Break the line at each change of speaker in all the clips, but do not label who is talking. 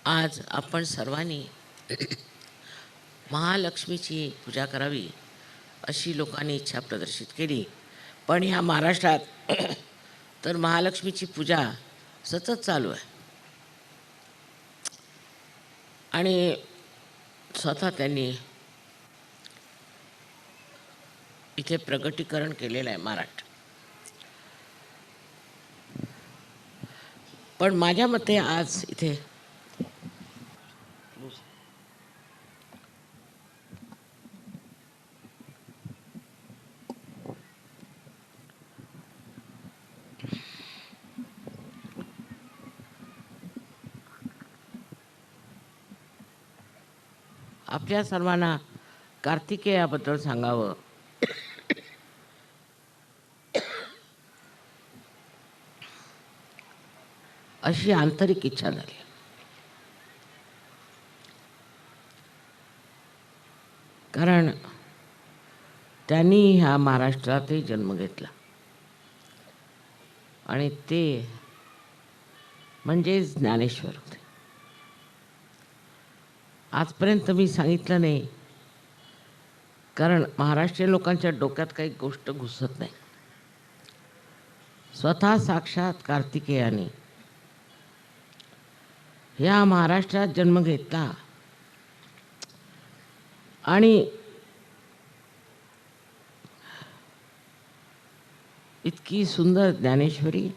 आज आपण सर्वांनी महालक्ष्मीची पूजा करावी अशी लोकांनी इच्छा प्रदर्शित केली. पण ह्या महाराष्ट्रात तर महालक्ष्मीची पूजा सतत चालू आहे आणि स्वतः त्यांनी इथे प्रगटीकरण केलेलं आहे महाराष्ट्र. पण माझ्या मते आज इथे आपल्या सर्वांना कार्तिकेयाबद्दल सांगावं अशी आंतरिक इच्छा झाली. कारण त्यांनी ह्या महाराष्ट्रातही जन्म घेतला आणि ते म्हणजे ज्ञानेश्वर होते. आजपर्यंत मी सांगितलं नाही, कारण महाराष्ट्रीय लोकांच्या डोक्यात काही गोष्ट घुसत नाही. स्वतः साक्षात कार्तिकेयाने ह्या महाराष्ट्रात जन्म घेतला आणि इतकी सुंदर ज्ञानेश्वरी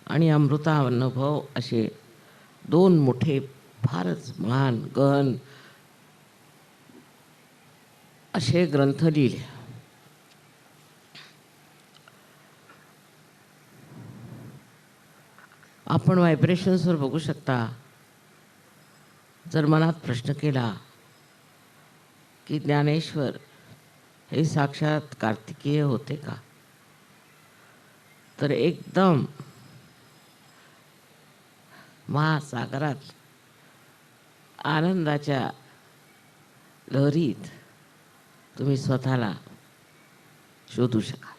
आणि अमृतानुभव असे दोन मोठे फारच महान गहन असे ग्रंथ लिहिले. आपण व्हायब्रेशन्सवर बघू शकता. जर मनात प्रश्न केला की ज्ञानेश्वर हे साक्षात कार्तिकेय होते का, तर एकदम महासागरात आनंदाच्या लहरीत तुम्ही स्वतःला शोधू शकाल.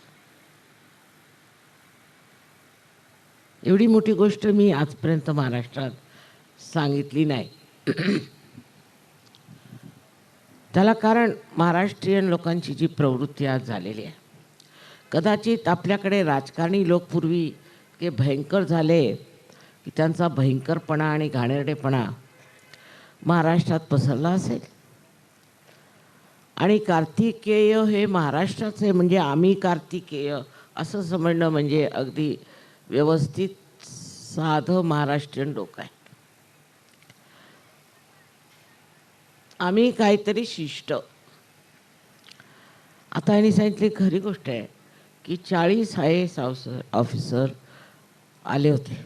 एवढी मोठी गोष्ट मी आजपर्यंत महाराष्ट्रात सांगितली नाही. त्याला कारण महाराष्ट्रीयन लोकांची जी प्रवृत्ती आज झालेली आहे. कदाचित आपल्याकडे राजकारणी लोक पूर्वी इतके भयंकर झाले की त्यांचा भयंकरपणा आणि घाणेरडेपणा महाराष्ट्रात पसरला असेल. आणि कार्तिकेय हे महाराष्ट्राचे, म्हणजे आम्ही कार्तिकेय असं समजणं म्हणजे अगदी व्यवस्थित साधं महाराष्ट्रीयन लोक आहे. आम्ही काहीतरी शिष्ट. आता यांनी सांगितली खरी गोष्ट आहे की 40 IAS ऑफिसर आले होते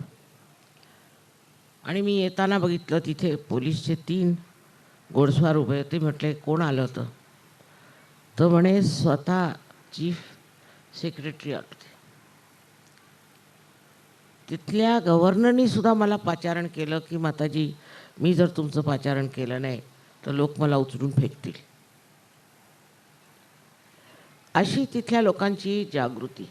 आणि मी येताना बघितलं तिथे पोलीसचे 3 घोडस्वार उभे होते. म्हटले कोण आलं होतं? तर म्हणे स्वतः चीफ सेक्रेटरी आले होते. तिथल्या गव्हर्नरनी सुद्धा मला पाचारण केलं की माताजी, मी जर तुमचं पाचारण केलं नाही तर लोक मला उचलून फेकतील. अशी तिथल्या लोकांची जागृती.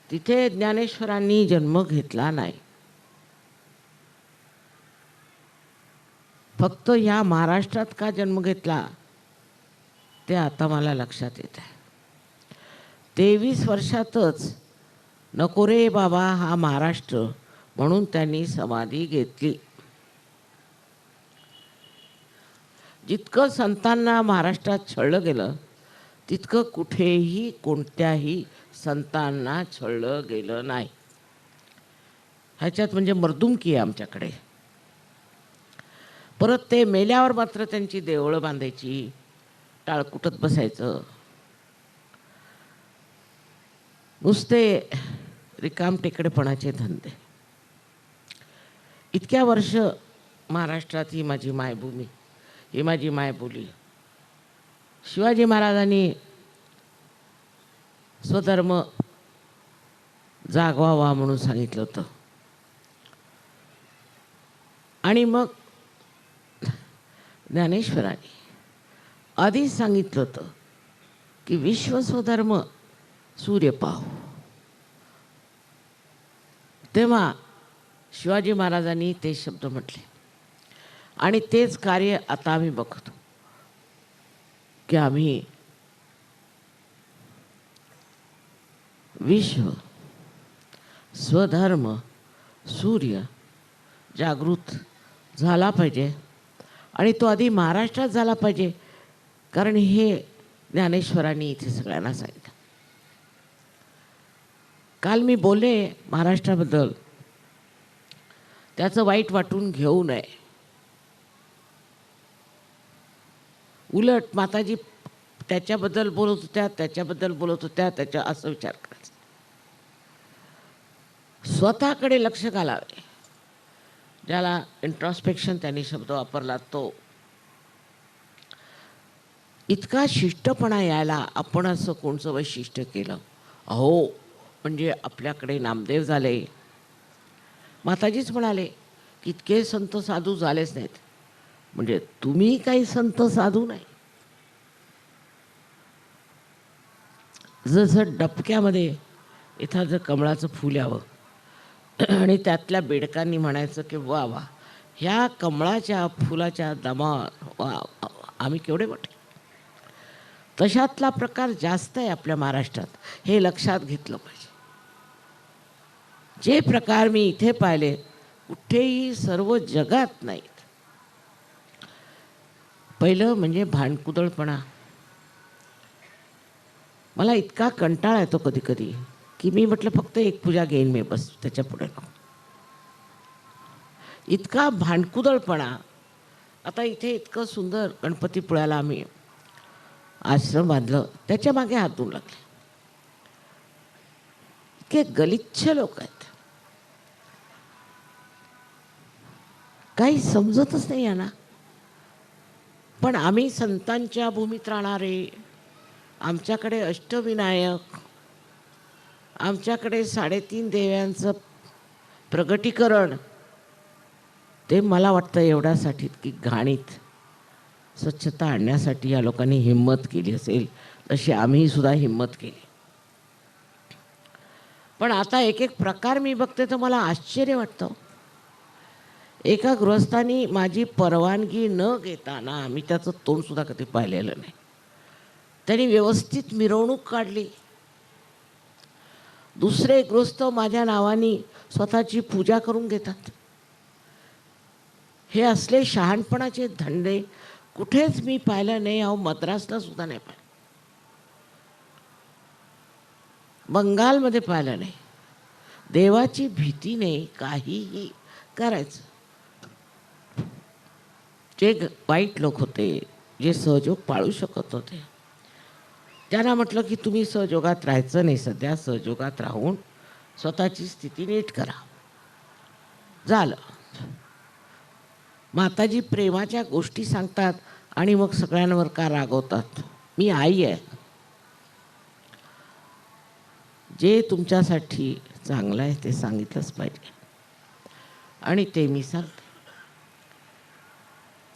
तिथे ज्ञानेश्वरांनी जन्म घेतला नाही, फक्त ह्या महाराष्ट्रात का जन्म घेतला ते आता मला लक्षात येत आहे. 23 वर्षातच नको रे बाबा हा महाराष्ट्र म्हणून त्यांनी समाधी घेतली. जितकं संतांना महाराष्ट्रात छळलं गेलं तितकं कुठेही कोणत्याही संतांना छळलं गेलं नाही. ह्याच्यात म्हणजे मर्दुमकी आहे आमच्याकडे. परत ते मेल्यावर मात्र त्यांची देवळं बांधायची, टाळकुटत बसायचं, नुसते रिकामटेकडेपणाचे धंदे. इतक्या वर्ष महाराष्ट्रात ही माझी मायभूमी, ही माझी मायबोली. शिवाजी महाराजांनी स्वधर्म जागवावा म्हणून सांगितलं होतं आणि मग ज्ञानेश्वरांनी आधीच सांगितलं होतं की विश्व स्वधर्म सूर्य पाहू. तेव्हा शिवाजी महाराजांनी ते शब्द म्हटले आणि तेच कार्य आता आम्ही बघतो की आम्ही विश्व स्वधर्म सूर्य जागृत झाला पाहिजे आणि तो आधी महाराष्ट्रात झाला पाहिजे, कारण हे ज्ञानेश्वरांनी इथे सगळ्यांना सांगितलं. काल मी बोलले महाराष्ट्राबद्दल, त्याचं वाईट वाटून घेऊ नये. उलट माताजी त्याच्याबद्दल बोलत होत्या, त्याच्याबद्दल बोलत होत्या, त्याच्या असं विचार करायचा. स्वतःकडे लक्ष घालावे, ज्याला इंट्रॉस्पेक्शन त्यांनी शब्द वापरला तो. इतका शिष्टपणा यायला आपण असं कोणचं वैशिष्ट्य केलं? अहो, म्हणजे आपल्याकडे नामदेव झाले. माताजीच म्हणाले की इतके संत साधू झालेच नाहीत. म्हणजे तुम्ही काही संत साधू नाही. जसं डबक्यामध्ये एखादं कमळाचं फूल यावं आणि त्यातल्या बेडकांनी म्हणायचं की वा वा, ह्या कमळाच्या फुलाच्या दमा आम्ही केवढे मोठे. तशातला प्रकार जास्त आहे आपल्या महाराष्ट्रात, हे लक्षात घेतलं पाहिजे. जे प्रकार मी इथे पाहिले कुठेही सर्व जगात नाहीत. पहिलं म्हणजे भांडकुदळपणा. मला इतका कंटाळा येतो कधी कधी की मी म्हटलं फक्त एक पूजा घेईन मी, बस, त्याच्या पुढे नको. इतका भांडकुदळपणा. आता इथे इतकं सुंदर गणपतीपुळ्याला आम्ही आश्रम बांधलं, त्याच्या मागे हात धुवून लागले. इतके गलिच्छ लोक आहेत, काही समजतच नाही यांना. पण आम्ही संतांच्या भूमीत राहणारे, आमच्याकडे अष्टविनायक, आमच्याकडे 3.5 देव्यांचं प्रगटीकरण, ते मला वाटतं एवढ्यासाठी की घाणीत स्वच्छता आणण्यासाठी या लोकांनी हिंमत केली असेल, तशी आम्ही सुद्धा हिंमत केली. पण आता एक एक प्रकार मी बघते तर मला आश्चर्य वाटतं. एका गृहस्थानी माझी परवानगी न घेताना, मी त्याचं तोंड सुद्धा कधी पाहिलेलं नाही, त्यांनी व्यवस्थित मिरवणूक काढली. दुसरे गृहस्थ माझ्या नावाने स्वतःची पूजा करून घेतात. हे असले शहाणपणाचे धंदे कुठेच मी पाहिलं नाही. अहो, मद्रासला सुद्धा नाही पाहिलं, बंगालमध्ये पाहिलं नाही. देवाची भीती नाही, काहीही करायचं. जे वाईट लोक होते, जे सहयोग पाळू शकत होते, त्यांना म्हटलं की तुम्ही सहयोगात राहायचं नाही, सध्या सहयोगात राहून स्वतःची स्थिती नीट करा. झालं. माताजी प्रेमाच्या गोष्टी सांगतात आणि मग सगळ्यांवर का रागवतात? मी आई आहे. जे तुमच्यासाठी चांगलं आहे ते सांगितलंच पाहिजे आणि ते मी सांगते.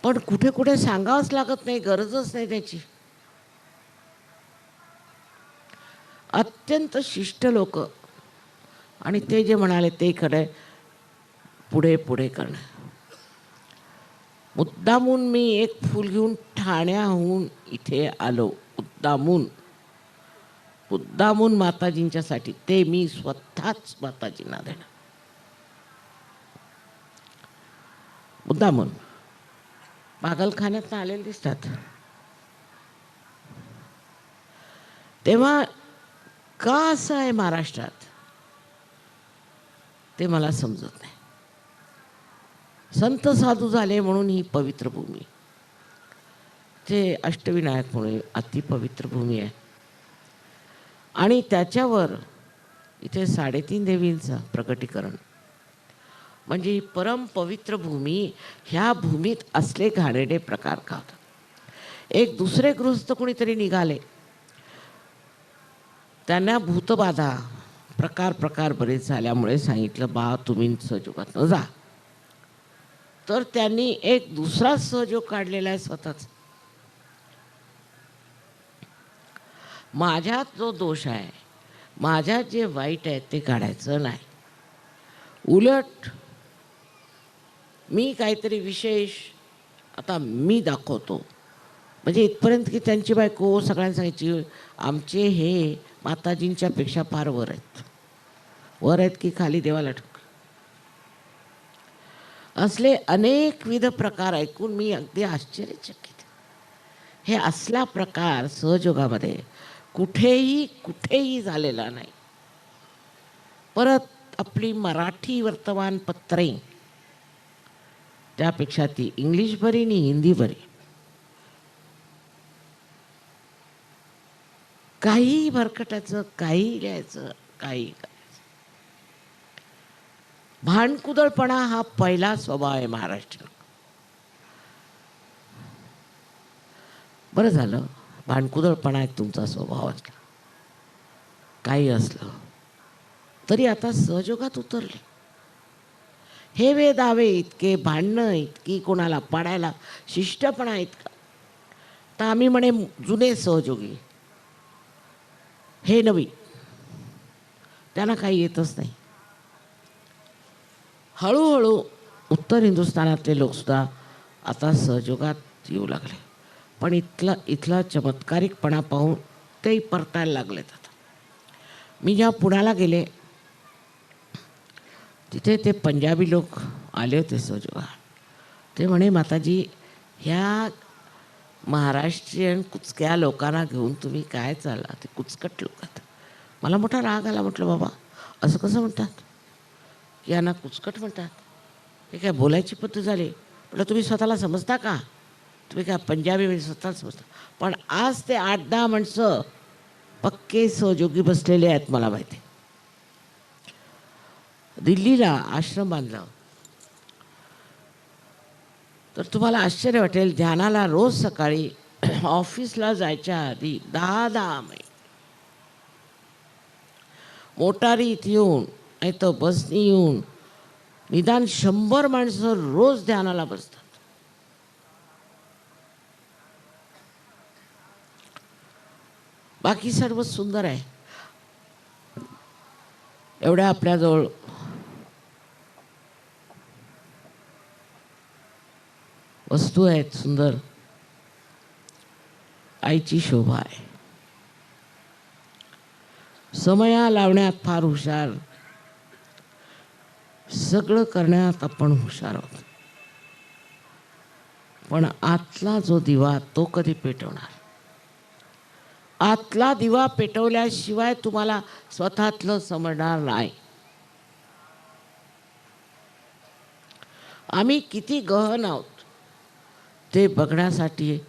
पण कुठे कुठे सांगावंच लागत नाही, गरजच नाही त्याची. अत्यंत शिष्ट लोक, आणि ते जे म्हणाले ते खरं, पुढे पुढे करणं. मुद्दामून मी एक फूल घेऊन ठाण्याहून इथे आलो, मुद्दामून माताजींच्यासाठी. ते मी स्वतःच माताजींना देणार, मुद्दामून. पागलखान्यात आलेले दिसतात. तेव्हा का असं आहे महाराष्ट्रात ते मला समजत नाही. संत साधू झाले म्हणून ही पवित्र भूमी, ते अष्टविनायक म्हणून अतिपवित्र भूमी आहे. आणि त्याच्यावर इथे 3.5 देवींचं प्रकटीकरण, म्हणजे ही परम पवित्र भूमी. ह्या भूमीत असले घाणेरडे प्रकार का होतात? एक दुसरे गृहस्थ कोणीतरी निघाले, त्यांना भूतबाधा प्रकार बरेच झाल्यामुळे सांगितलं, बा तुम्ही सहयोगात न जा. तर त्यांनी एक दुसरा सहयोग काढलेला आहे स्वतःच. माझ्यात जो दोष आहे, माझ्यात जे वाईट आहे ते काढायचं नाही. उलट मी काहीतरी विशेष आता मी दाखवतो, म्हणजे इथपर्यंत की त्यांची बायको सगळ्यांना सांगायची आमचे हे माताजींच्या पेक्षा फार वर आहेत. वर आहेत की खाली देवाला ठाऊक. असले अनेकविध प्रकार ऐकून मी अगदी आश्चर्यचकित. हे असला प्रकार सहयोगामध्ये कुठेही झालेला नाही. परत आपली मराठी वर्तमानपत्रे, त्यापेक्षा ती इंग्लिश बरी आणि हिंदी बरी. काही भरकटाचं, काही लिहायचं, काही करायचं. भांडकुदळपणा हा पहिला स्वभाव आहे महाराष्ट्रात. बरं झालं भांडकुदळपणा एक तुमचा स्वभाव असला, काही असलं तरी आता सहयोगात उतरले. हे वे दावे इतके, भांडणं इतकी, कोणाला पाडायला शिष्टपणा इतका. तर आम्ही म्हणे जुने सहयोगी, हे नवीन, त्यांना काही येतच नाही. हळूहळू उत्तर हिंदुस्थानातले लोकसुद्धा आता सहयोगात येऊ लागले. पण इथला चमत्कारिकपणा पाहून तेही परतायला लागलेत. आता मी जेव्हा पुण्याला गेले तिथे ते पंजाबी लोक आले होते सहयोगात. ते म्हणे माताजी ह्या महाराष्ट्रीयन कुचक्या लोकांना घेऊन तुम्ही काय चालला, ते कुचकट लोक आहेत. मला मोठा राग आला. म्हटलं बाबा असं कसं म्हणतात की यांना कुचकट म्हणतात, हे काय बोलायची पद्धत झाली. म्हटलं तुम्ही स्वतःला समजता का? तुम्ही काय पंजाबी म्हणजे स्वतःला समजता? पण आज ते 8-10 माणसं पक्के सहयोगी बसलेले आहेत. मला माहिती दिल्लीला आश्रम बांधला तर तुम्हाला आश्चर्य वाटेल. ध्यानाला रोज सकाळी ऑफिसला जायच्या आधी 10-10 मैल मोटारीत येऊन नाही तर बसनी येऊन निदान 100 माणसं रोज ध्यानाला बसतात. बाकी सर्व सुंदर आहे. एवढ्या आपल्याजवळ वस्तू आहेत सुंदर. आईची शोभा आहे. समया लावण्यात फार हुशार, सगळं करण्यात आपण हुशार आहोत. पण आतला जो दिवा तो कधी पेटवणार? आतला दिवा पेटवल्याशिवाय तुम्हाला स्वतःतलं समजणार नाही. आम्ही किती गहन आहोत ते बघण्यासाठी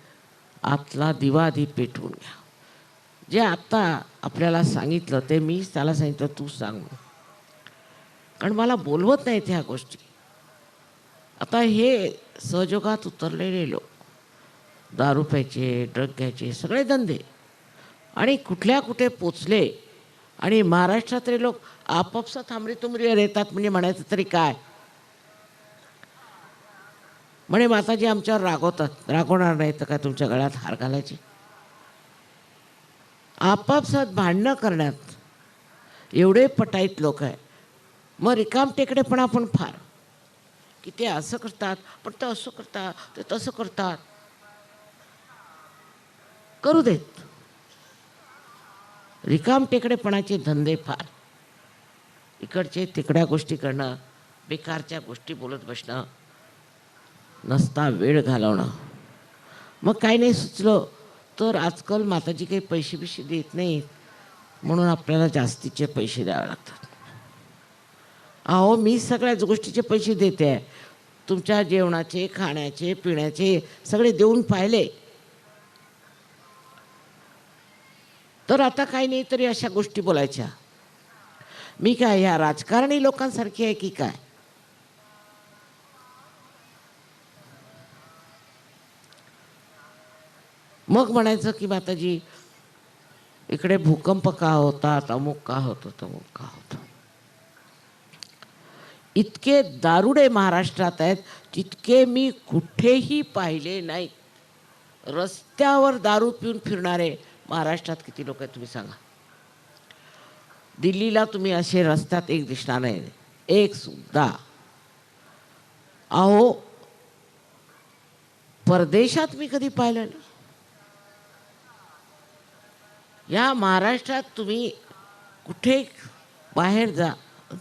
आतला दिवा आधी पेटवून घ्या. जे आता आपल्याला सांगितलं ते मीच त्याला सांगितलं तू सांग, कारण मला बोलवत नाहीत ह्या गोष्टी. आता हे सहयोगात उतरलेले लोक दारू प्यायचे, ड्रग घ्यायचे, सगळे धंदे, आणि कुठल्या कुठे पोचले. आणि महाराष्ट्रातले लोक आपापसात हमरीतुमरीवर येतात. म्हणजे म्हणायचं तरी काय, म्हणे माताजी आमच्यावर रागवतात. रागवणार नाही तर काय तुमच्या गळ्यात हार घालायचे? आपापसात भांडणं करण्यात एवढे पटाईत लोक आहे. मग रिकाम टेकडे पण आपण फार की ते असं करतात, पण ते असं करतात, ते तसं करतात. करू देत. रिकाम टेकडेपणाचे धंदे फार. इकडचे तिकड्या गोष्टी करणं, बेकारच्या गोष्टी बोलत बसणं, नसता वेळ घालवणं. मग काही नाही सुचलं तर आजकाल माताजी काही पैसे बिशे देत नाहीत म्हणून आपल्याला जास्तीचे पैसे द्यावे लागतात. अहो मी सगळ्याच गोष्टीचे पैसे देते आहे. तुमच्या जेवणाचे, खाण्याचे, पिण्याचे सगळे देऊन पाहिले. तर आता काही नाही तरी अशा गोष्टी बोलायच्या. मी काय ह्या राजकारणी लोकांसारखी आहे की काय? मग म्हणायचं की माताजी इकडे भूकंप का होतात, अमुक का होतं, तमुक का होतं. इतके दारुडे महाराष्ट्रात आहेत तितके मी कुठेही पाहिले नाही. रस्त्यावर दारू पिऊन फिरणारे महाराष्ट्रात किती लोक आहेत तुम्ही सांगा. दिल्लीला तुम्ही असे रस्त्यात एक दिसणार नाही. एक सुद्धा. अहो, परदेशात मी कधी पाहिलं नाही. या महाराष्ट्रात तुम्ही कुठे बाहेर जा,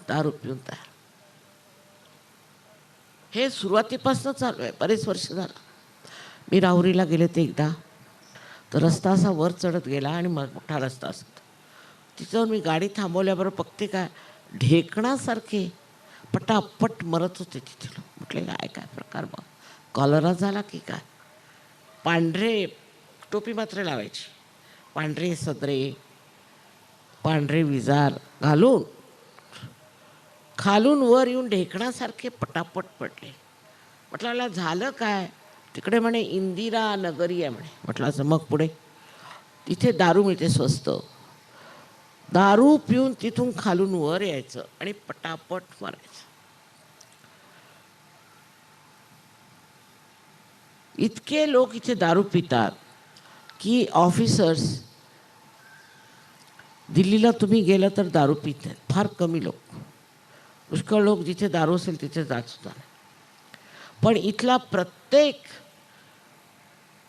दारू पिऊन तयार. हे सुरुवातीपासून चालू आहे, बरेच वर्ष झालं. मी राहुरीला गेले ते एकदा, तर रस्ता असा वर चढत गेला आणि मग मोठा रस्ता असतो. तिथं मी गाडी थांबवल्याबरोबर बघते काय ढेकणासारखे पटापट मरत होते तिथे. म्हटले काय काय प्रकार, मग कॉलरा झाला की काय. पांढरे टोपी मात्र लावायची, पांढरे सदरे, पांढरे विजार घालून खालून वर येऊन ढेकणासारखे पटापट पडले. म्हटलं मला झालं काय. तिकडे म्हणे इंदिरा नगरी आहे म्हणे. म्हटलं असं. मग पुढे तिथे दारू मिळते स्वस्त. दारू पिऊन तिथून खालून वर यायचं आणि पटापट मारायचं. इतके लोक इथे दारू पितात की ऑफिसर्स, दिल्लीला तुम्ही गेलं तर दारू पित नाहीत, फार कमी लोक. पुष्कळ लोक जिथे दारू असेल तिथे जात सुद्धा नाही. पण इथला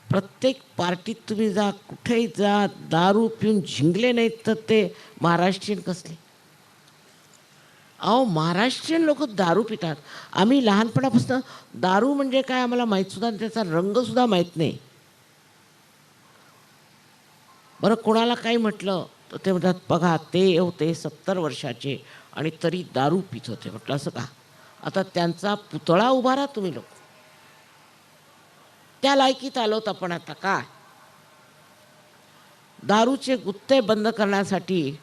प्रत्येक पार्टीत तुम्ही जा, कुठेही जा, दारू पिऊन झिंगले नाहीत तर ते महाराष्ट्रीयन कसले. अहो, महाराष्ट्रीयन लोक दारू पितात. आम्ही लहानपणापासून दारू म्हणजे काय आम्हाला माहीत सुद्धा, त्याचा रंगसुद्धा माहीत नाही. बरं, कोणाला काही म्हटलं तर ते म्हणतात बघा ते होते 70 वर्षाचे आणि तरी दारू पित होते. म्हटलं असं का. आता त्यांचा पुतळा उभारा तुम्ही लोक. त्या लायकीत आलोत आपण आता का. दारूचे गुत्ते बंद करण्यासाठी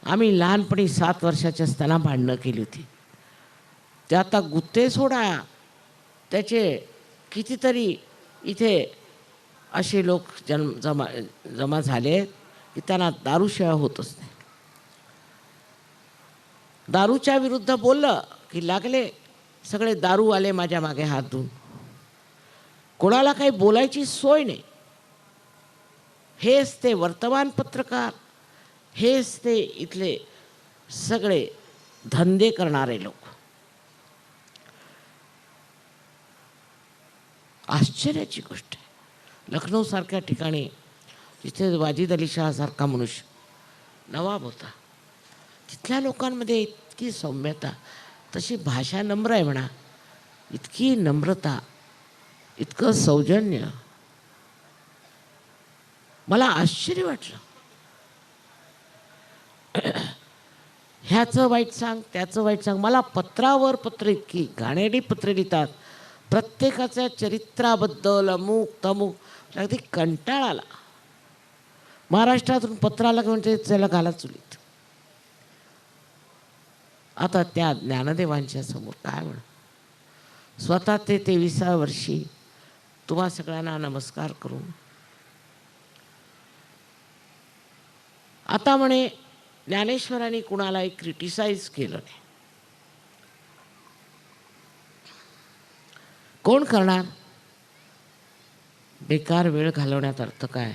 आम्ही लहानपणी 7 वर्षाचे असताना भांडणं केली होती. ते आता गुत्ते सोडा, त्याचे कितीतरी इथे असे लोक जमा झाले की त्यांना दारूशिवाय होतच नाही. दारूच्या विरुद्ध बोललं की लागले सगळे दारूवाले माझ्या मागे हात धुवून. कोणाला काही बोलायची सोय नाही. हेच ते वर्तमानपत्रकार, हेच ते इथले सगळे धंदे करणारे लोक. आश्चर्याची गोष्ट आहे. लखनौसारख्या ठिकाणी जिथे वाजिद अली शाहसारखा मनुष्य नवाब होता, तिथल्या लोकांमध्ये इतकी सौम्यता, तशी भाषा नम्र आहे म्हणा, इतकी नम्रता, इतकं सौजन्य. मला आश्चर्य वाटलं. ह्याचं वाईट सांग, त्याचं वाईट सांग. मला पत्रावर पत्र, इतकी घाणेरडी पत्रे लिहितात प्रत्येकाच्या चरित्राबद्दल, अमुक तमुक, अगदी कंटाळा आला. महाराष्ट्रातून पत्र आलं की म्हणजे त्याला घाला चुलीत. आता त्या ज्ञानदेवांच्या समोर काय म्हण. स्वतः ते 23व्या वर्षी तुम्हा सगळ्यांना नमस्कार करून आता म्हणे ज्ञानेश्वरांनी कुणालाही क्रिटिसाइज केलं नाही. कोण करणार. बेकार वेळ घालवण्यात अर्थ काय.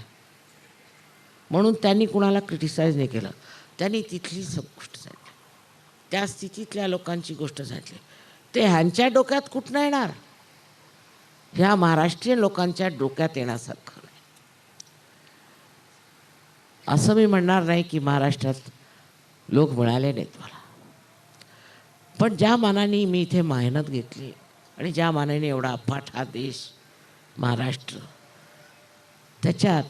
म्हणून त्यांनी कुणाला क्रिटिसाइज नाही केलं. त्यांनी तिथली सब गोष्ट सांगितली, त्या स्थितीतल्या लोकांची गोष्ट सांगितली. ते ह्यांच्या डोक्यात कुठं येणार, ह्या महाराष्ट्रीयन लोकांच्या डोक्यात येण्यासारखं नाही. असं मी म्हणणार नाही की महाराष्ट्रात लोक मिळाले नाहीत मला, पण ज्या मानाने मी इथे मेहनत घेतली आणि ज्या मानाने एवढा अफाट हा देश महाराष्ट्र, त्याच्यात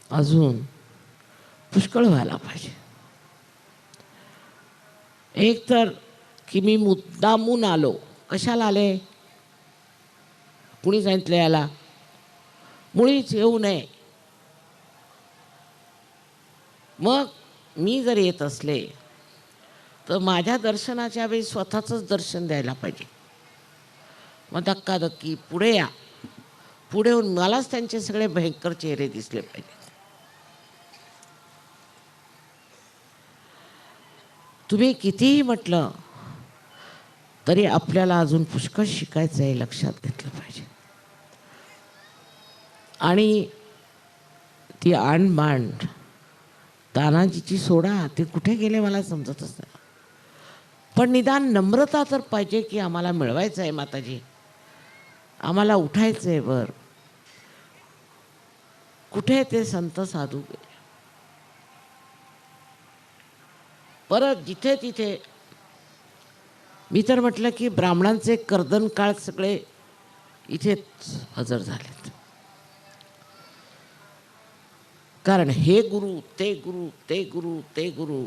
अजून पुष्कळ व्हायला पाहिजे. एक तर की मी मुद्दामून आलो. कशाला आले, कुणी सांगितलं याला, मुळीच येऊ नये. मग मी जर येत असले तर माझ्या दर्शनाच्या वेळी स्वतःचंच दर्शन द्यायला पाहिजे. मग धक्काधक्की पुढे या, पुढे येऊन मलाच त्यांचे सगळे भयंकर चेहरे दिसले पाहिजे. तुम्ही कितीही म्हटलं तरी आपल्याला अजून पुष्कळ शिकायचं आहे, लक्षात घेतलं पाहिजे. आणि ती आणबाण तानाजीची सोडा, ते कुठे गेले मला समजतच नाही. पण निदान नम्रता तर पाहिजे की आम्हाला मिळवायचं आहे माताजी, आम्हाला उठायचं आहे वर. कुठे ते संत साधू गेले. परत जिथे तिथे मी तर म्हटलं की ब्राह्मणांचे कर्दन काळ सगळे इथेच हजर झालेत. कारण हे गुरु ते गुरु ते गुरु ते गुरु.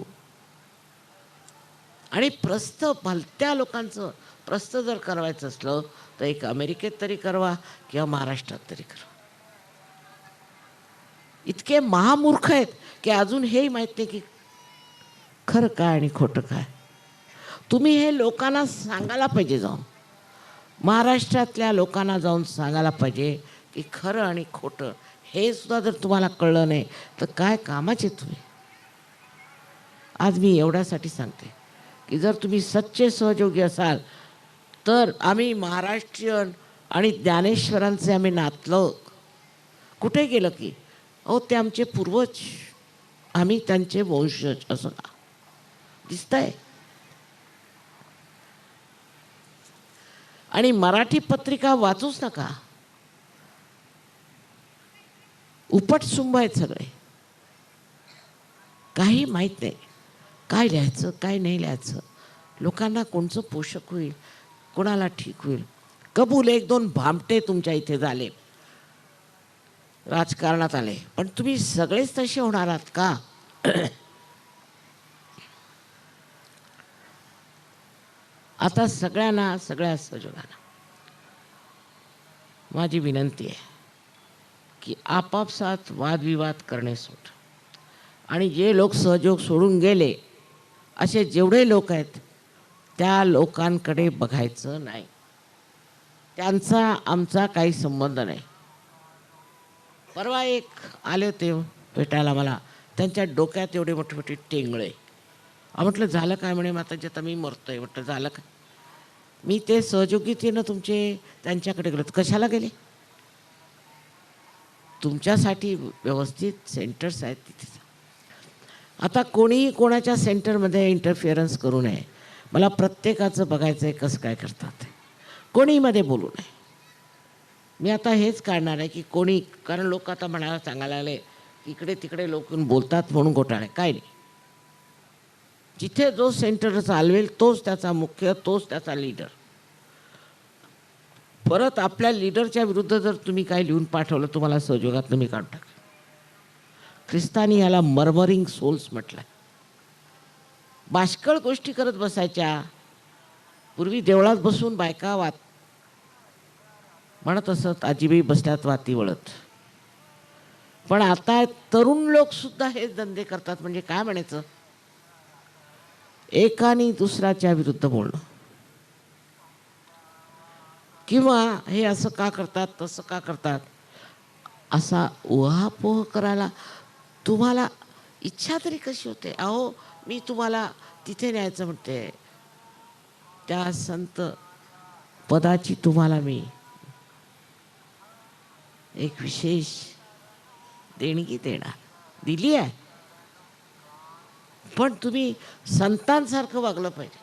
आणि प्रस्थ भलत्या लोकांचं प्रस्थ जर करायचं असलं तर एक अमेरिकेत तरी करवा किंवा महाराष्ट्रात तरी करवा. इतके महामूर्ख आहेत की अजून हेही माहीत नाही की खरं काय आणि खोटं काय. तुम्ही हे लोकांना सांगायला पाहिजे, जाऊन महाराष्ट्रातल्या लोकांना जाऊन सांगायला पाहिजे की खरं आणि खोटं हे सुद्धा जर तुम्हाला कळलं नाही तर काय कामाचे तुम्ही. आज मी एवढ्यासाठी सांगते की जर तुम्ही सच्चे सहयोगी असाल तर आम्ही महाराष्ट्रीयन आणि ज्ञानेश्वरांचे आम्ही नातलं. कुठे गेलं की अहो ते आमचे पूर्वज, आम्ही त्यांचे वंशज असं का दिसतंय. आणि मराठी पत्रिका वाचूच नका, उपटसुंब आहेत सगळे. काही माहीत नाही काय लिहायचं काय नाही लिहायचं, लोकांना कोणचं पोषक होईल कोणाला ठीक होईल. कबूल एक दोन भामटे तुमच्या इथे झाले, राजकारणात आले, पण तुम्ही सगळेच तसे होणार आहात का. आता सगळ्यांना सगळ्या सहयोगांना माझी विनंती आहे की आपापसात वादविवाद करणे सोड. आणि जे लोक सहयोग सोडून गेले असे जेवढे लोक आहेत त्या लोकांकडे बघायचं नाही. त्यांचा आमचा काही संबंध नाही. परवा एक आले होते भेटायला मला, त्यांच्या डोक्यात एवढे मोठे मोठे टेंगळे. म्हटलं झालं काय? म्हणे माताजी आता मी मरतोय. म्हटलं झालं काय? मी ते सहयोगी ते ना तुमचे त्यांच्याकडे गेलो. कशाला गेले? तुमच्यासाठी व्यवस्थित सेंटर्स आहेत तिथे. आता कोणीही कोणाच्या सेंटरमध्ये इंटरफिअरन्स करू नये. मला प्रत्येकाचं बघायचं आहे कसं काय करतात. कोणीही मध्ये बोलू नये. मी आता हेच काढणार आहे की कोणी, कारण लोक आता म्हणायला सांगायला लागले इकडे तिकडे लोक बोलतात म्हणून घोटाळे. काय नाही, जिथे जो सेंटर चालवेल तोच त्याचा मुख्य, तोच त्याचा लीडर. परत आपल्या लीडरच्या विरुद्ध जर तुम्ही काय लिहून पाठवलं तुम्हाला सहयोगात मी काढून टाक. ख्रिस्तानी याला मर्मरिंग सोल्स म्हटलं. बाष्कळ गोष्टी करत बसायच्या. पूर्वी देवळात बसून बायका म्हणत असत आजीबाई बसल्यात वाती वळत. पण आता तरुण लोक सुद्धा हेच धंदे करतात. म्हणजे काय म्हणायचं, एकाने दुसऱ्याच्या विरुद्ध बोलणं, किंवा हे असं का करतात तसं का करतात असा उहापोह करायला तुम्हाला इच्छा तरी कशी होते. अहो मी तुम्हाला तिथे न्यायचं म्हणते, त्या संत पदाची तुम्हाला मी एक विशेष देणगी देणार, दिली आहे. पण तुम्ही संतांसारखं वागलं पाहिजे.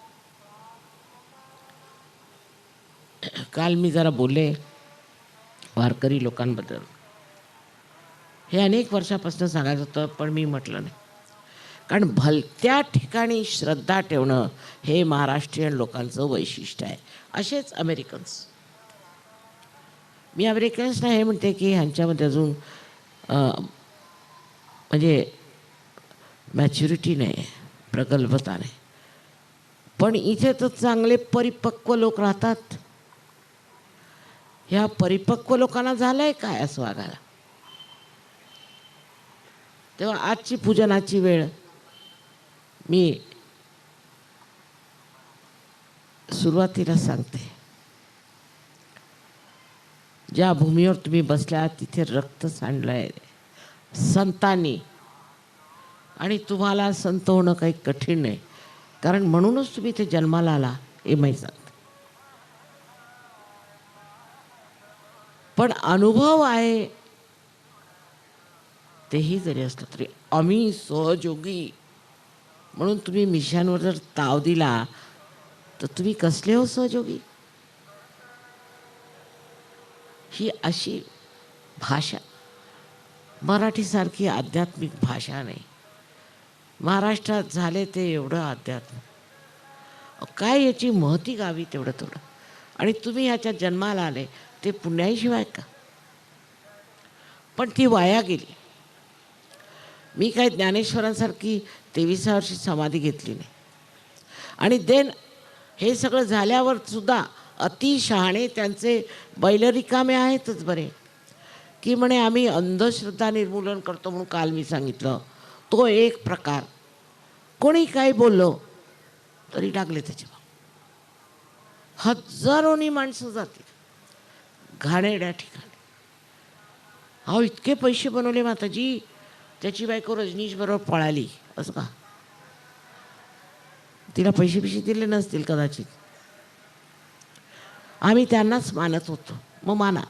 काल मी जरा बोलले वारकरी लोकांबद्दल. हे अनेक वर्षापासून सांगायचं होतं पण मी म्हटलं नाही. कारण भलत्या ठिकाणी श्रद्धा ठेवणं हे महाराष्ट्रीयन लोकांचं वैशिष्ट्य आहे. असेच अमेरिकन्स. मी अमेरिकन्सना हे म्हणते की ह्यांच्यामध्ये अजून म्हणजे मॅच्युरिटी नाही, प्रगल्भता नाही. पण इथे तर चांगले परिपक्व लोक राहतात. ह्या परिपक्व लोकांना झालंय काय असं वागायला. तेव्हा आजची पूजनाची वेळ मी सुरुवातीला सांगते, ज्या भूमीवर तुम्ही बसल्या तिथे रक्त सांडलंय संतांनी. आणि तुम्हाला संत होणं काही कठीण नाही, कारण म्हणूनच तुम्ही ते जन्माला आला हे माहीत सांगते. पण अनुभव आहे तेही जरी असलं तरी आम्ही सहयोगी म्हणून तुम्ही मिशनवर जर ताव दिला तर तुम्ही कसले हो सहयोगी? ही अशी भाषा मराठीसारखी आध्यात्मिक भाषा नाही. महाराष्ट्रात झाले ते एवढं अध्यात्म, काय याची महती गावी तेवढं थोडं. आणि तुम्ही ह्याच्यात जन्माला आले ते पुण्याशिवाय का? पण ती वाया गेली. मी काय ज्ञानेश्वरांसारखी 23 वर्षी समाधी घेतली नाही. आणि देन हे सगळं झाल्यावर सुद्धा अतिशहाणे त्यांचे बैल रिकामे आहेतच बरे, की म्हणे आम्ही अंधश्रद्धा निर्मूलन करतो म्हणून काल मी सांगितलं. तो एक प्रकार, कोणी काही बोललो तरी टाकले त्याच्या हजारोनी माणसं जातील घाणेरड्या ठिकाणी. अहो इतके पैसे बनवले माताजी, त्याची बायको रजनीश बरोबर पळाली असं का? तिला पैसे दिले नसतील कदाचित. आम्ही त्यांनाच मानत होतो, मग माना.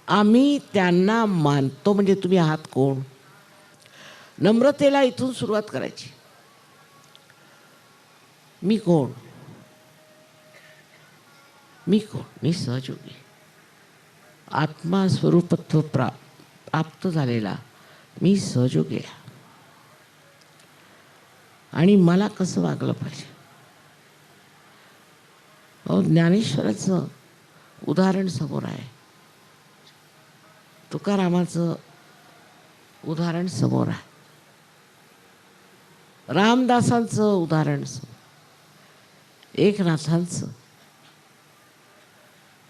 आम्ही त्यांना मानतो म्हणजे तुम्ही आहात कोण? नम्रतेला इथून सुरुवात करायची. मी कोण? मी कोण? मी सहयोगी, आत्मा स्वरूपत्व प्राप्त झालेला मी सहयोगी आहे. आणि मला कसं वागलं पाहिजे? अहो ज्ञानेश्वराचं उदाहरण समोर आहे, तुकारामाचं उदाहरण समोर आहे, रामदासांचं उदाहरण समोर, एकनाथांचं.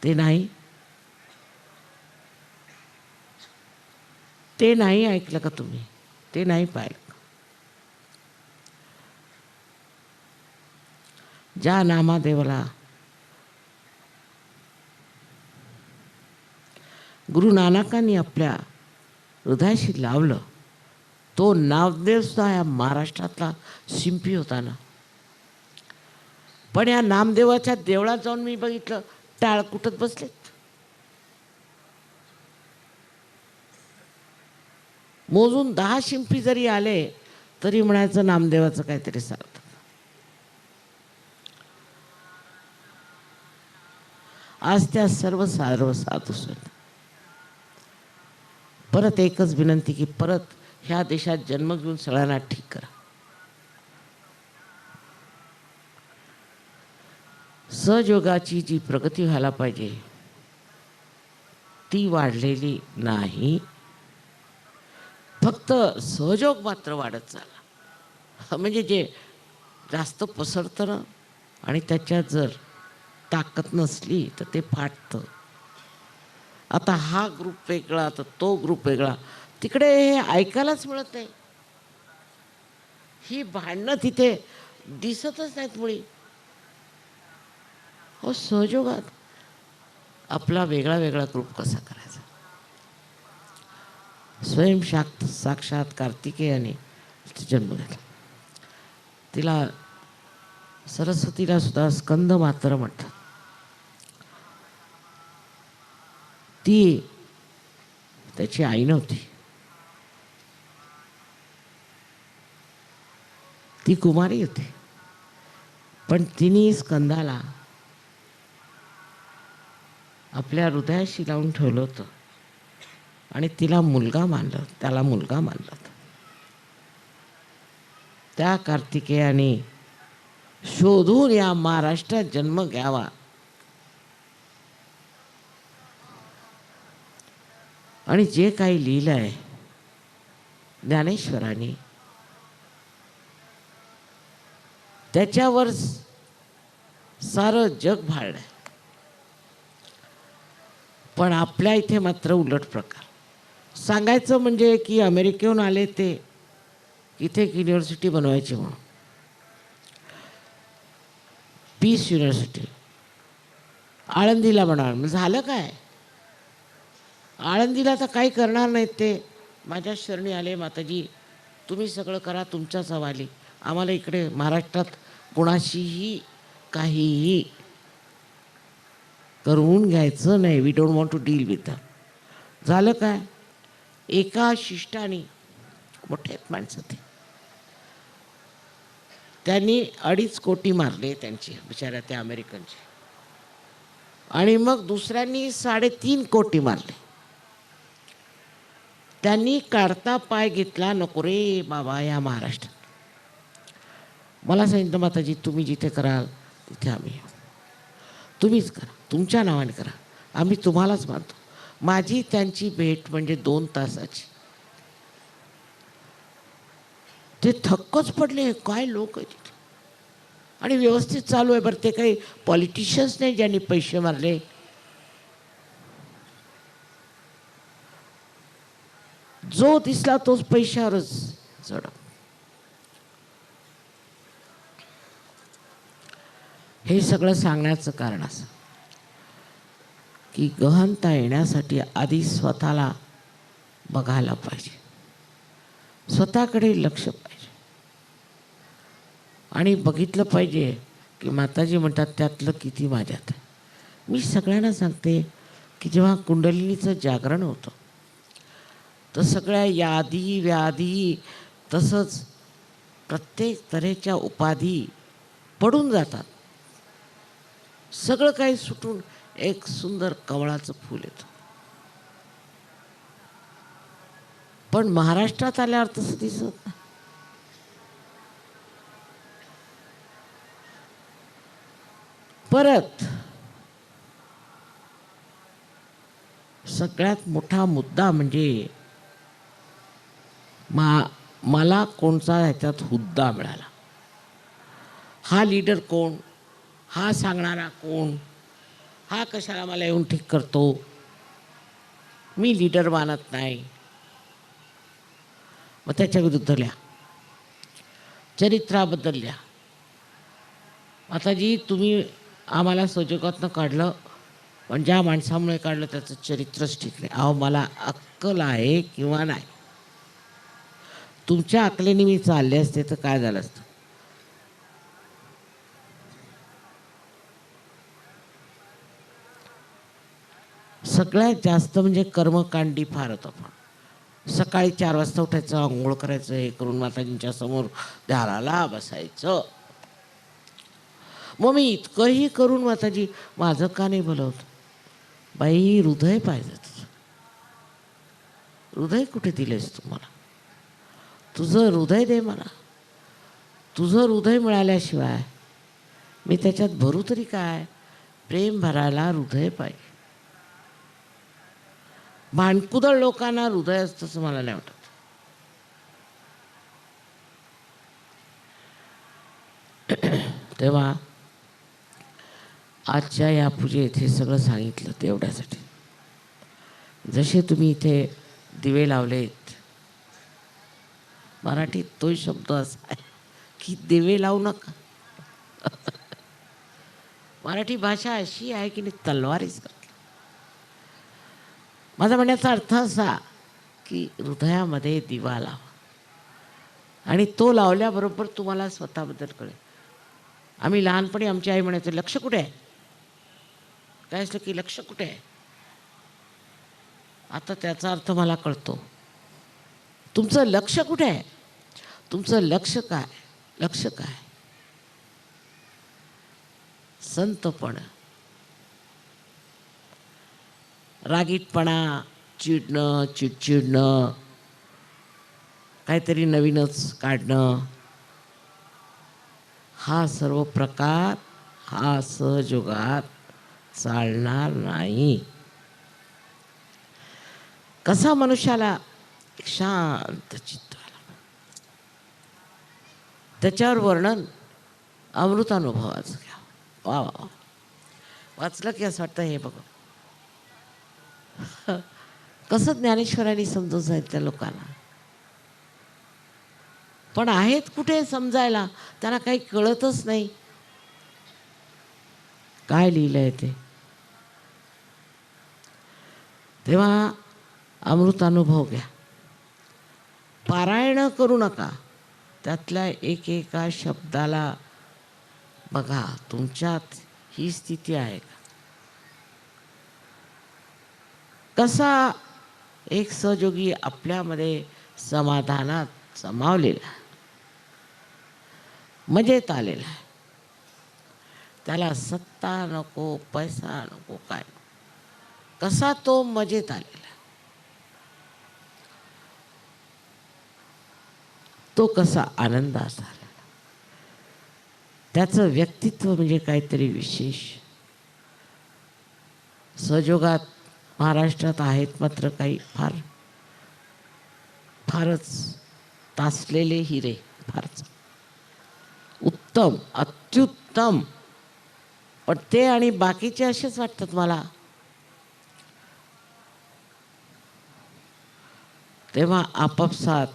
ते नाही, ते नाही ऐकलं का तुम्ही? ते नाही पाहिलं? ज्या नामादेवाला गुरु नानकांनी आपल्या हृदयाशी लावलं, तो नामदेव सुद्धा या महाराष्ट्रातला शिंपी होता ना. पण या नामदेवाच्या देवळात जाऊन मी बघितलं टाळ कुटत बसलेत. मोजून 10 शिंपी जरी आले तरी म्हणायचं नामदेवाचं काहीतरी सार्थ. आज त्या सर्व साधू संत परत एकच विनंती की परत ह्या देशात जन्म घेऊन सगळ्यांना ठीक करा. सहयोगाची जी प्रगती व्हायला पाहिजे ती वाढलेली नाही. फक्त सहयोग मात्र वाढत चालला. म्हणजे जे जास्त पसरतं ना, आणि त्याच्यात जर ताकद नसली तर ते फाटतं. आता हा ग्रुप वेगळा तर तो ग्रुप वेगळा, तिकडे हे ऐकायलाच मिळत नाही. ही भांडणं तिथे दिसतच नाहीत मुळी. हो सहयोगात आपला वेगळा वेगळा ग्रुप कसा करायचा? स्वयं साक्षात कार्तिकेयाने जन्म घेतला. तिला सरस्वतीला सुद्धा स्कंद मात्र म्हणतात. ती त्याची आई नव्हती, ती कुमारी होती. पण तिने स्कंदाला आपल्या हृदयाशी लावून ठेवलं होतं आणि तिला मुलगा मानलं, त्याला मुलगा मानलं. त्या कार्तिकेयाने शोधून या महाराष्ट्रात जन्म घ्यावा आणि जे काही लिहिलं आहे ज्ञानेश्वरांनी त्याच्यावर सारं जग भाळलंय. पण आपल्या इथे मात्र उलट प्रकार. सांगायचं म्हणजे की अमेरिकेहून आले ते इथे एक युनिव्हर्सिटी बनवायची म्हणून, पीस युनिव्हर्सिटी आळंदीला बनवणार. झालं काय? आळंदीला तर काही करणार नाहीत ते. माझ्या शरणी आले, माताजी तुम्ही सगळं करा, तुमच्याच हवाली. आम्हाला इकडे महाराष्ट्रात कोणाशीही काहीही करवून घ्यायचं नाही. We don't want to deal with them. झालं काय, एका शिष्टाने, मोठे माणसं ते, त्यांनी 2.5 कोटी मारले त्यांचे, बिचाऱ्या त्या अमेरिकनचे. आणि मग दुसऱ्यांनी 3.5 कोटी मारले. त्यांनी काढता पाय घेतला, नको रे बाबा या महाराष्ट्रात. मला सांगितलं, माताजी तुम्ही जिथे कराल तिथे आम्ही येऊ. तुम्हीच करा, तुमच्या नावाने करा, आम्ही तुम्हालाच मानतो. माझी त्यांची भेट म्हणजे 2 तासाची. ते थक्कच पडले, काय लोक आहे तिथे. आणि व्यवस्थित चालू आहे बरं. ते काही पॉलिटिशियन्स नाही ज्यांनी पैसे मारले. जो दिसला तोच पैशावरच चढ. हे सगळं सांगण्याचं कारण असं की गहनता येण्यासाठी आधी स्वतःला बघायला पाहिजे, स्वतःकडे लक्ष पाहिजे. आणि बघितलं पाहिजे की माताजी म्हणतात त्यातलं किती माझ्यात आहे. मी सगळ्यांना सांगते की जेव्हा कुंडलिनीचं जागरण होतं तर सगळ्या यादी व्याधी तसंच प्रत्येक तऱ्हेच्या उपाधी पडून जातात. सगळं काही सुटून एक सुंदर कमळाचं फूल येतं. पण महाराष्ट्रात आल्यावर तसं दिसत नाही. परत सगळ्यात मोठा मुद्दा म्हणजे मला कोणता ह्याच्यात हुद्दा मिळाला. हा लीडर कोण, हा सांगणारा कोण, हा कशाला मला येऊन ठीक करतो, मी लीडर मानत नाही. मग त्याच्या विरुद्ध लिहा, चरित्राबद्दल लिहा. माताजी तुम्ही आम्हाला संजोगातनं काढलं, पण ज्या माणसामुळे काढलं त्याचं चरित्रच ठीक नाही. अहो मला अक्कल आहे किंवा नाही, तुमच्या अकलेने मी चालले असते तर काय झालं असतं. सगळ्यात जास्त म्हणजे कर्मकांडी फार होतं. आपण सकाळी 4 वाजता उठायचं, आंघोळ करायचं, हे करून माताजींच्या समोर ध्यानाला बसायचं. मग मी इतकंही करून माताजी माझं का नाही भलं होतं. बाई हृदय पाहिजे तुझं. हृदय कुठे दिलेस तू मला, तुझं हृदय दे मला. तुझं हृदय मिळाल्याशिवाय मी त्याच्यात भरू तरी काय. प्रेम भरायला हृदय पाहिजे. भांडकुदळ लोकांना हृदय असतं असं मला नाही वाटत. तेव्हा आजच्या या पूजेत हे सगळं सांगितलं तेवढ्यासाठी. जसे तुम्ही इथे दिवे लावलेत, मराठीत तोही शब्द असा आहे की दिवे लावू नका. मराठी भाषा अशी आहे की नाही तलवारीच करते. माझा म्हणण्याचा अर्थ असा की हृदयामध्ये दिवा लावा आणि तो लावल्याबरोबर तुम्हाला स्वतःबद्दल कळेल. आम्ही लहानपणी आमची आई म्हणायचं लक्ष कुठे आहे, काय असलं की लक्ष कुठे आहे. आता त्याचा अर्थ मला कळतो. तुमचं लक्ष कुठे आहे, तुमचं लक्ष काय, लक्ष काय. संतपण, रागीटपणा, चिडणं, चिडचिडणं, काहीतरी नवीनच काढणं, हा सर्व प्रकार हा सहजोगात चालणार नाही. कसा मनुष्याला शांत चित्त आला, त्याच्यावर वर्णन अमृतानुभवाचं घ्या. वा वा, वाचलं की असं वाटतं हे बघा कसं ज्ञानेश्वरांनी समजून जाईल त्या लोकांना. पण आहेत कुठे समजायला, त्यांना काही कळतच नाही काय लिहिलंय ते. तेव्हा अमृतानुभव घ्या, पारायण करू नका, त्यातल्या एका शब्दाला बघा तुमच्यात ही स्थिती आहे का. कसा एक सहयोगी आपल्यामध्ये समाधानात समावलेला, मजेत आलेला आहे. त्याला सत्ता नको, पैसा नको, काय नको. कसा तो मजेत आलेला, तो कसा आनंदात आलेला. त्याचं व्यक्तित्व म्हणजे काहीतरी विशेष. सहयोगात महाराष्ट्रात आहेत मात्र काही फारच तासलेले हिरे, फारच उत्तम, अत्युत्तम. पण ते आणि बाकीचे असेच वाटतात मला. तेव्हा आपापसात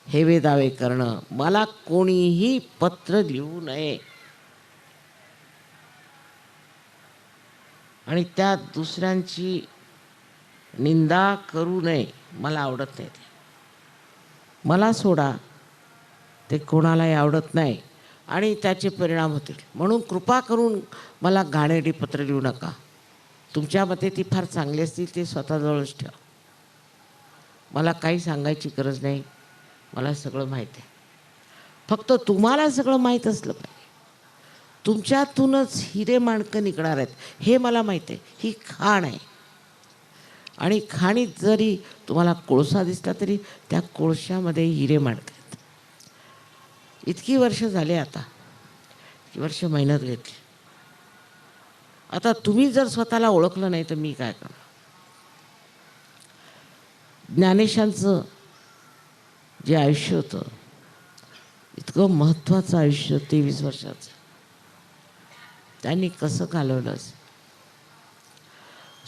हेवे दावे करणं, मला कोणीही पत्र लिहू नये आणि त्यात दुसऱ्यांची निंदा करू नये, मला आवडत नाही. ते मला सोडा, ते कोणालाही आवडत नाही आणि त्याचे परिणाम होतील. म्हणून कृपा करून मला घाणेरडी पत्र लिहू नका. तुमच्या मते ती फार चांगली असतील, ते स्वतःजवळच ठेवा. मला काही सांगायची गरज नाही, मला सगळं माहीत आहे. फक्त तुम्हाला सगळं माहीत असलं पाहिजे. तुमच्यातूनच हिरे माणकं निघणार आहेत हे मला माहीत आहे. ही खाण आहे आणि खाणीत जरी तुम्हाला कोळसा दिसला तरी त्या कोळशामध्ये हिरे माणकं आहेत. इतकी वर्ष झाले, आता इतकी वर्ष मेहनत घेतली. आता तुम्ही जर स्वतःला ओळखलं नाही तर मी काय करणार. ज्ञानेशांचं जे आयुष्य होतं, इतकं महत्त्वाचं आयुष्य, 23 वर्षाचं, त्यांनी कसं घालवलं.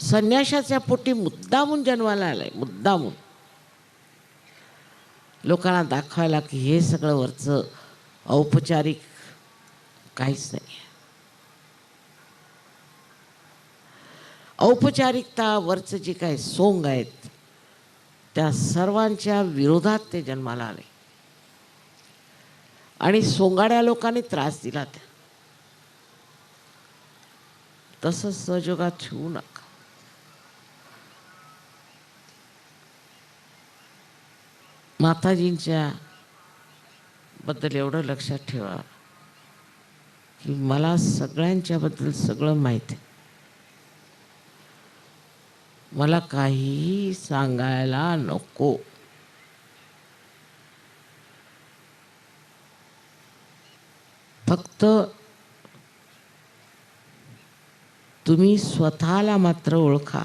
संन्याशाच्या पोटी मुद्दामून जन्माला आलाय, मुद्दामून लोकांना दाखवायला की हे सगळं वरचं औपचारिक काहीच नाही. औपचारिकता वरचं जे काही सोंग आहेत त्या सर्वांच्या विरोधात ते जन्माला आले आणि सोंगाड्या लोकांनी त्रास दिला. त्या तसंच सहयोगात ठेवू नका. माताजींच्या बद्दल एवढं लक्षात ठेवा की मला सगळ्यांच्या बद्दल सगळं माहिती आहे. मला काहीही सांगायला नको. फक्त तुम्ही स्वतःला मात्र ओळखा.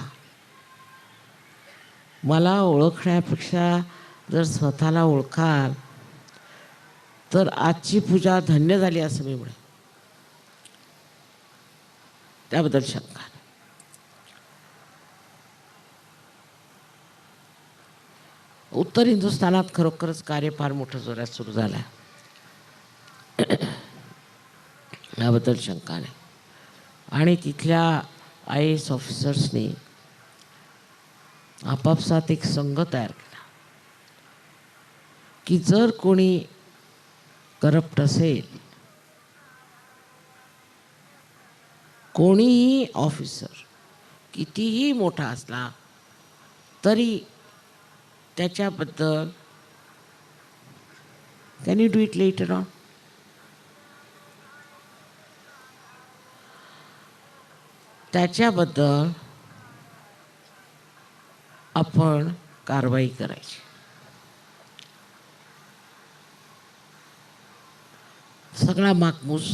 मला ओळखण्यापेक्षा जर स्वतःला ओळखाल तर आजची पूजा धन्य झाली असं मी म्हणेन. त्याबद्दल शंका नाही. उत्तर हिंदुस्थानात खरोखरच कार्य फार मोठं जोरात सुरू झालं आहे, याबद्दल शंका नाही. आणि तिथल्या IAS ऑफिसर्सनी आपापसात एक संघ तयार केला की जर कोणी करप्ट असेल, कोणीही ऑफिसर कितीही मोठा असला तरी त्याच्याबद्दल can you do it later on, त्याच्याबद्दल आपण कारवाई करायची. सगळा मागमूस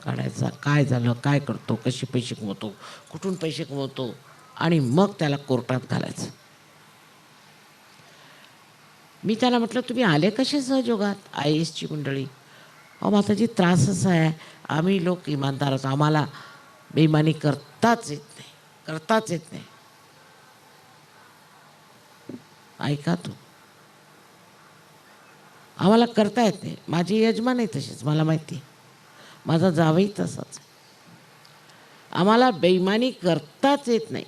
काढायचा. काय झालं, काय करतो, कसे पैसे कमवतो, कुठून पैसे कमवतो, आणि मग त्याला कोर्टात घालायचं. मी त्याला म्हटलं तुम्ही आले कसे सहयोगात, IASची मंडळी. अहो माताजी त्रासच आहे, आम्ही लोक इमानदार आहोत, आम्हाला बेईमानी करताच येत नाही, करताच येत नाही. ऐका तू, आम्हाला करता येत नाही. माझी यजमान आहे तशीच, मला माहिती आहे. माझा जावई तसाच आहे. आम्हाला बेईमानी करताच येत नाही.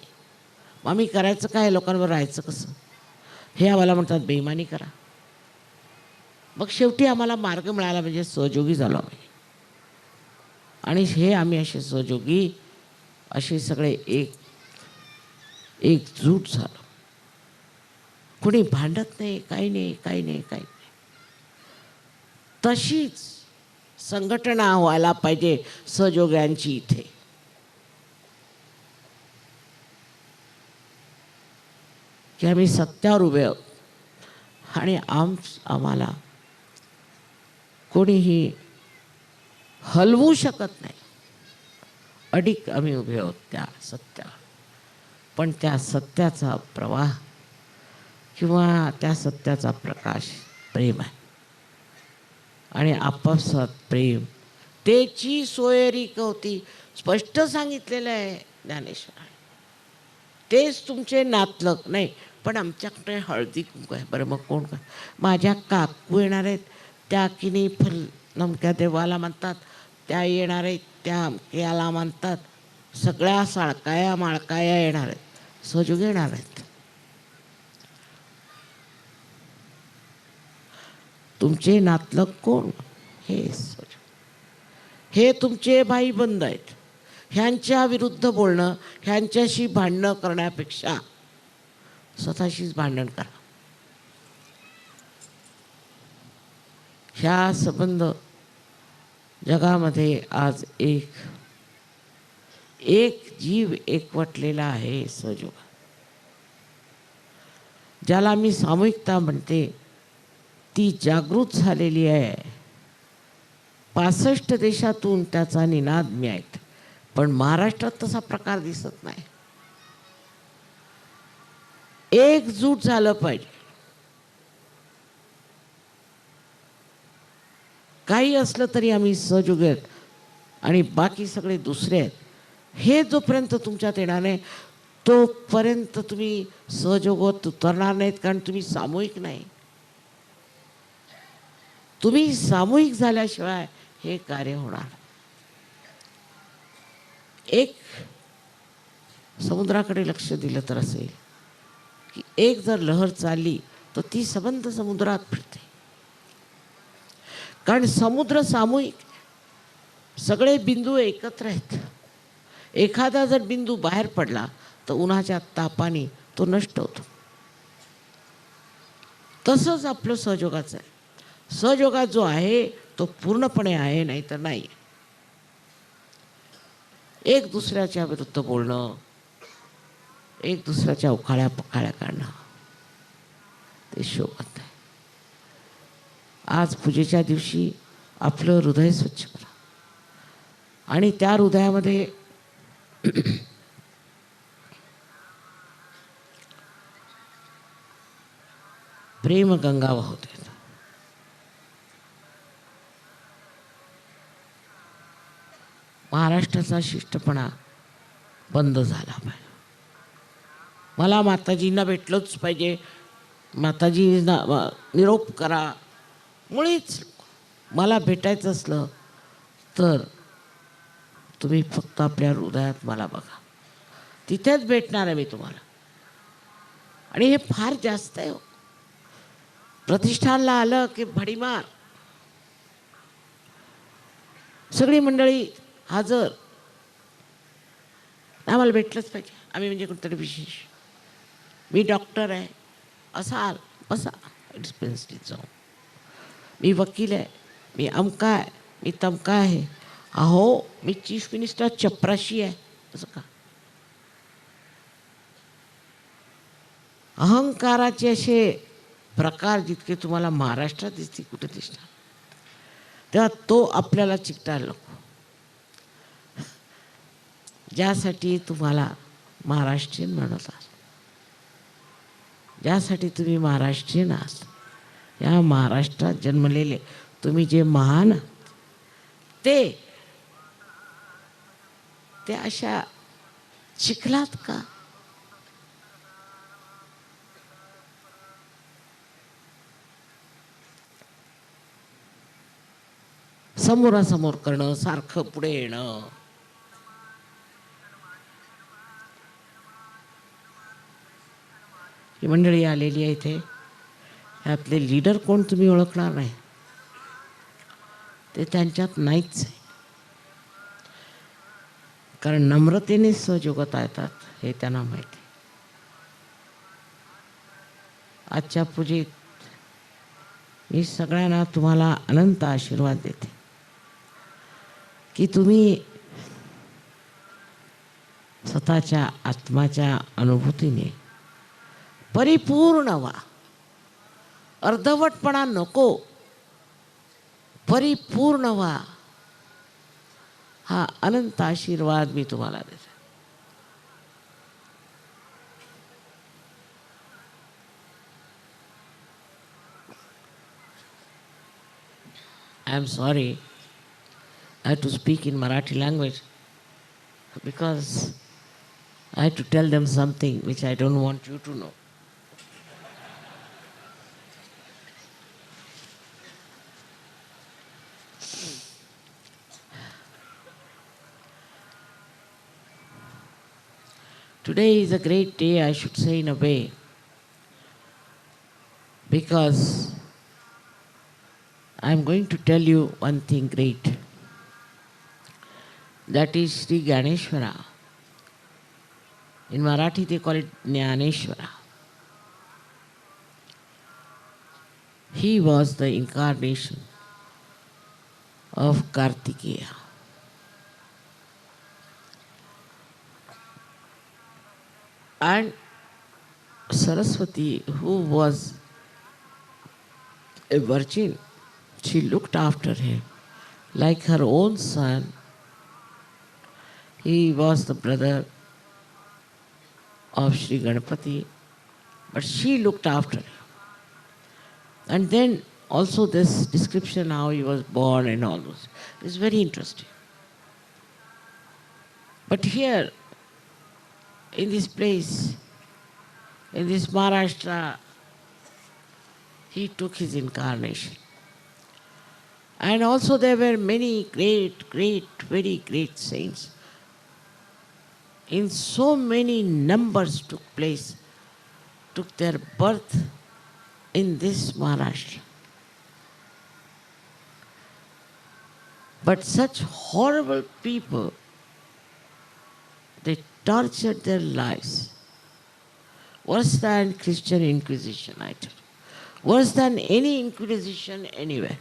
मग आम्ही करायचं काय, लोकांवर राहायचं कसं, हे आम्हाला म्हणतात बेईमानी करा. मग शेवटी आम्हाला मार्ग मिळाला म्हणजे सहयोगी झालो आम्ही. आणि हे आम्ही असे सहयोगी असे सगळे एकजूट झालं. कोणी भांडत नाही, काही नाही, काही नाही, काही नाही. तशीच संघटना व्हायला पाहिजे सहयोग्यांची इथे. की आम्ही सत्यावर उभे आहोत आणि आम्हाला कोणीही हलवू शकत नाही. अडिग आम्ही उभे आहोत त्या सत्यावर. पण त्या सत्याचा प्रवाह किंवा त्या सत्याचा प्रकाश प्रेम आहे. आणि आपापसात प्रेम त्याची सोयरी होती, स्पष्ट सांगितलेलं आहे ज्ञानेश्वराने. तेच तुमचे नातलग नाही. पण आमच्याकडे हळदी कुंकू आहे. बरं मग कोण काय? माझ्या काकू येणार आहेत, त्या किनी फल नमक्या देवाला म्हणतात, त्या येणार आहेत, त्या याला म्हणतात. सगळ्या साळकाया माळकाया येणार आहेत, सहयोग येणार आहेत. तुमचे नातलग कोण? हे सहयोग, हे तुमचे भाईबंद आहेत. ह्यांच्या विरुद्ध बोलणं, ह्यांच्याशी भांडणं करण्यापेक्षा स्वतःशीच भांडण करा. ह्या संबंध जगामध्ये आज एक जीव एकवटलेला आहे सहयोग, ज्याला मी सामूहिकता म्हणते. ती जागृत झालेली आहे. 65 देशातून त्याचा निनाद मी ऐकते. पण महाराष्ट्रात तसा प्रकार दिसत नाही. एकजूट झालं पाहिजे. काही असलं तरी आम्ही सहयोगी आहेत आणि बाकी सगळे दुसरे आहेत. हे जोपर्यंत तुमच्यात येणार नाही तोपर्यंत तुम्ही सहयोगात उतरणार नाहीत. कारण तुम्ही सामूहिक नाही. तुम्ही सामूहिक झाल्याशिवाय हे कार्य होणार. एक समुद्राकडे लक्ष दिलं तर असेल की एक जर लहर चालली तर ती सबंध समुद्रात फिरते. कारण समुद्र सामूहिक, सगळे बिंदू एकत्र आहेत. एखादा जर बिंदू बाहेर पडला तर उन्हाच्या तापाने तो नष्ट होतो. तसंच आपलं सहयोगाचं आहे. सहयोगात जो आहे तो पूर्णपणे आहे, नाही तर नाही. एक दुसऱ्याच्या विरुद्ध बोलणं, एक दुसऱ्याच्या उखाळ्या पखाळ्या काढणं, ते शोभत नाही. आज पूजेच्या दिवशी आपलं हृदय स्वच्छ करा आणि त्या हृदयामध्ये प्रेमगंगा वाहते. महाराष्ट्राचा शिष्टपणा बंद झाला पाहिजे. मला माताजींना भेटलंच पाहिजे, माताजींना निरोप करा. मुळीच मला भेटायचं असलं तर तुम्ही फक्त आपल्या हृदयात मला बघा, तिथेच भेटणार आहे मी तुम्हाला. आणि हे फार जास्त आहे. प्रतिष्ठानला आलं की भडीमार, सगळी मंडळी हजर. आम्हाला भेटलंच पाहिजे, आम्ही म्हणजे कुठतरी विशेष. मी डॉक्टर आहे, असाल बसा एक्सपेन्सिव्ह जाऊ. मी वकील आहे, मी अमका आहे, मी तमका आहे. अहो मी चीफ मिनिस्टर चपराशी आहे. असं का? अहंकाराचे असे प्रकार जितके तुम्हाला महाराष्ट्रात दिसतील कुठे दिसणार. तेव्हा तो आपल्याला चिकटायला नको. ज्यासाठी तुम्हाला महाराष्ट्रीयन म्हणतात, ज्यासाठी तुम्ही महाराष्ट्रीयन आहात, या महाराष्ट्रात जन्मलेले तुम्ही जे महान ते अशा चिखलात का? समोरासमोर करणं, सारखं पुढे येणं. ही मंडळी आलेली आहे इथे, ह्यातले लीडर कोण तुम्ही ओळखणार नाही. ते त्यांच्यात नाहीच आहे. कारण नम्रतेने सहयोगात येतात हे त्यांना माहिती. आजच्या पूजेत मी सगळ्यांना तुम्हाला अनंत आशीर्वाद देते की तुम्ही स्वतःच्या आत्माच्या अनुभूतीने परिपूर्ण व्हा. अर्धवटपणा नको, परिपूर्ण व्हा. हा अनंत आशीर्वाद मी तुम्हाला देते. I am sorry I had to speak in Marathi language because I had to tell them something which I don't want you to know. Today is a great day, I should say, in a way, because I am going to tell you one thing great. That is Sri Ganeshwara. In Marathi they call it Jnaneshwara. He was the incarnation of Kartikeya. And Saraswati, who was a virgin, she looked after him like her own son. He was the brother of Sri Ganapati, but she looked after him. And then also this description how he was born and all those is very interesting. But here, in this place, in this Maharashtra, he took his incarnation. And also there were many great, very great saints. In so many numbers took their birth in this Maharashtra. But such horrible people, they tortured their lives. Worse than Christian Inquisition, I tell you. Worse than any Inquisition anywhere.